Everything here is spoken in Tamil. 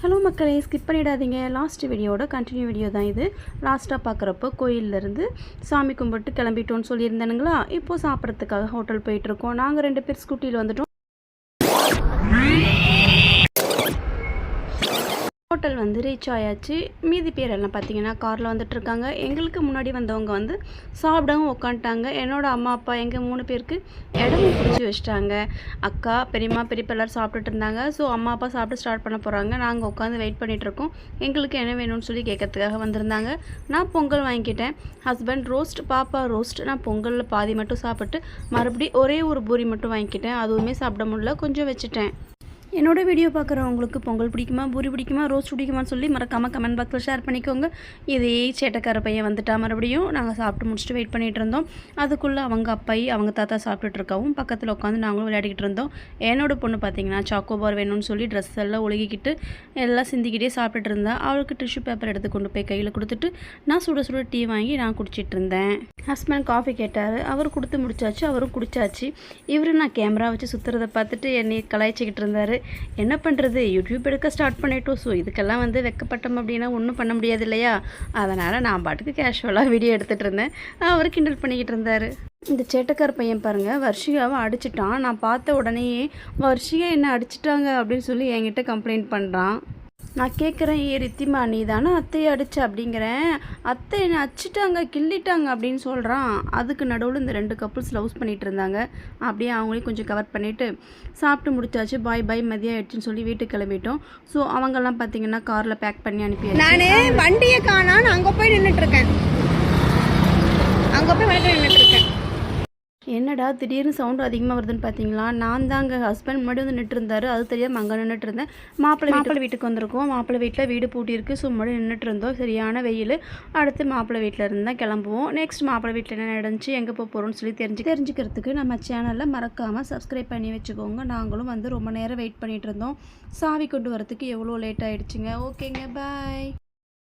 ஹலோ மக்களே, ஸ்கிப் பண்ணிடாதீங்க. லாஸ்ட் வீடியோட கண்டினியூ வீடியோ தான் இது. லாஸ்ட்டாக பார்க்குறப்போ கோயிலேருந்து சாமி கும்பிட்டு கிளம்பிட்டோன்னு சொல்லியிருந்தேனுங்களா. இப்போது சாப்பிட்றதுக்காக ஹோட்டல் போயிட்டுருக்கோம். நாங்கள் 2 பேர் ஸ்கூட்டியில் வந்துட்டோம். ஹோட்டல் வந்து ரீச் ஆயாச்சு. மீதி பேர் எல்லாம் பார்த்தீங்கன்னா காரில் வந்துட்டுருக்காங்க. எங்களுக்கு முன்னாடி வந்தவங்க வந்து சாப்பிடவும் உட்காந்துட்டாங்க. என்னோட அம்மா அப்பா எங்கள் 3 பேருக்கு இடமும் பிடிச்சி வச்சுட்டாங்க. அக்கா பெரியம்மா பெரியப்பா எல்லோரும் சாப்பிட்டுட்டு இருந்தாங்க. ஸோ அம்மா அப்பா சாப்பிட்டு ஸ்டார்ட் பண்ண போகிறாங்க. நாங்கள் உட்காந்து வெயிட் பண்ணிகிட்ருக்கோம். எங்களுக்கு என்ன வேணும்னு சொல்லி கேட்கறதுக்காக வந்திருந்தாங்க. நான் பொங்கல் வாங்கிக்கிட்டேன். ஹஸ்பண்ட் ரோஸ்ட், பாப்பா ரோஸ்ட். நான் பொங்கலில் பாதி மட்டும் சாப்பிட்டு மறுபடியும் ஒரே ஒரு பூரி மட்டும் வாங்கிக்கிட்டேன். அதுவுமே சாப்பிட முடியல, கொஞ்சம் வச்சுட்டேன். என்னோடய வீடியோ பார்க்குறவங்களுக்கு பொங்கல் பிடிக்குமா, பூரி பிடிக்குமா, ரோஸ்ட் பிடிக்குமான்னு சொல்லி மறக்காமல் கமெண்ட் பாக்ஸில் ஷேர் பண்ணிக்கோங்க. இதே சேட்டைக்கார பையன் வந்துட்டா. மறுபடியும் நாங்கள் சாப்பிட்டு முடிச்சுட்டு வெயிட் பண்ணிகிட்டு இருந்தோம். அதுக்குள்ளே அவங்க அப்பாயி அவங்க தாத்தா சாப்பிட்டுட்டு இருக்கவும் பக்கத்தில் உட்காந்து நாங்களும் விளையாடிக்கிட்டு இருந்தோம். என்னோடய பொண்ணு பார்த்தீங்கன்னா சாக்கோபார் வேணும்னு சொல்லி ட்ரெஸ் எல்லாம் ஒழுகிக்கிட்டு எல்லாம் சிந்திக்கிட்டே சாப்பிட்டுட்டு இருந்தா. அவளுக்கு டிஷ்யூ பேப்பர் எடுத்து கொண்டு போய் கையில் கொடுத்துட்டு நான் சுட சுட டீ வாங்கி நான் குடிச்சிட்டு இருந்தேன். ஹஸ்பண்ட் காஃபி கேட்டார். அவர் கொடுத்து முடிச்சாச்சு, அவரும் குடிச்சாச்சு. இவர் நான் கேமரா வச்சு சுற்றுறதை பார்த்துட்டு என்னை கலாய்ச்சிக்கிட்டு இருந்தார். என்ன பண்ணுறது, யூடியூப் எடுக்க ஸ்டார்ட் பண்ணிட்டோம். ஸோ இதுக்கெல்லாம் வந்து வெக்கப்பட்டோம் அப்படின்னா ஒன்றும் பண்ண முடியாது இல்லையா. அதனால் நான் பாட்டுக்கு கேஷுவலாக வீடியோ எடுத்துகிட்டு இருந்தேன். அவர் கிண்டல் பண்ணிக்கிட்டு இருந்தார். இந்த சேட்டக்கார பையன் பாருங்கள், வர்ஷிகாவை அடிச்சிட்டான். நான் பார்த்த உடனேயே வர்ஷிகா என்ன அடிச்சிட்டாங்க அப்படின்னு சொல்லி என்கிட்ட கம்ப்ளைண்ட் பண்ணுறான். நான் கேட்குறேன், ரித்திமா நீ தானே அத்தையை அடிச்ச அப்படிங்கிறேன். அத்தை என்னை அடிச்சிட்டாங்க, கிள்ளிட்டாங்க அப்படின்னு சொல்கிறான். அதுக்கு நடுவில் இந்த 2 கப்புள்ஸ் லவ்ஸ் பண்ணிகிட்டு இருந்தாங்க. அப்படியே அவங்களையும் கொஞ்சம் கவர் பண்ணிவிட்டு சாப்பிட்டு முடிச்சாச்சு. பாய் பாய் மதியம் ஆயிடுச்சுன்னு சொல்லி வீட்டுக்கு கிளம்பிட்டோம். ஸோ அவங்கெல்லாம் பார்த்தீங்கன்னா காரில் பேக் பண்ணி அனுப்பி. நான் வண்டியை காணான்னு அங்கே போய் நின்றுட்டுருக்கேன். என்னடா திடீர்னு சவுண்டு அதிகமாக வருதுன்னு பார்த்தீங்களா? நான் தாங்க ஹஸ்பண்ட் முன்னாடி வந்து நின்றுருந்தாரு. அது தெரியாமல் அங்கே நின்றுட்டு இருந்தேன். மாப்பிள்ளை வீட்டுக்கு வந்திருக்கோம். மாப்பிள்ளை வீட்டில் வீடு பூட்டியிருக்கு. ஸோ முன்னாடி நின்றுட்டு இருந்தோம். சரியான வெயில். அடுத்து மாப்பிள்ளை வீட்டில் இருந்தால் கிளம்புவோம். நெக்ஸ்ட் மாப்பிள்ளை வீட்டில் என்ன நடந்துச்சு, எங்கே போகிறோம்னு சொல்லி தெரிஞ்சுக்கிறதுக்கு நம்ம சேனலில் மறக்காமல் சப்ஸ்கிரைப் பண்ணி வச்சுக்கோங்க. நாங்களும் வந்து ரொம்ப நேரம் வெயிட் பண்ணிகிட்டு இருந்தோம். சாவி கொண்டு வரத்துக்கு எவ்வளோ லேட் ஆகிடுச்சிங்க. ஓகேங்க, பாய்.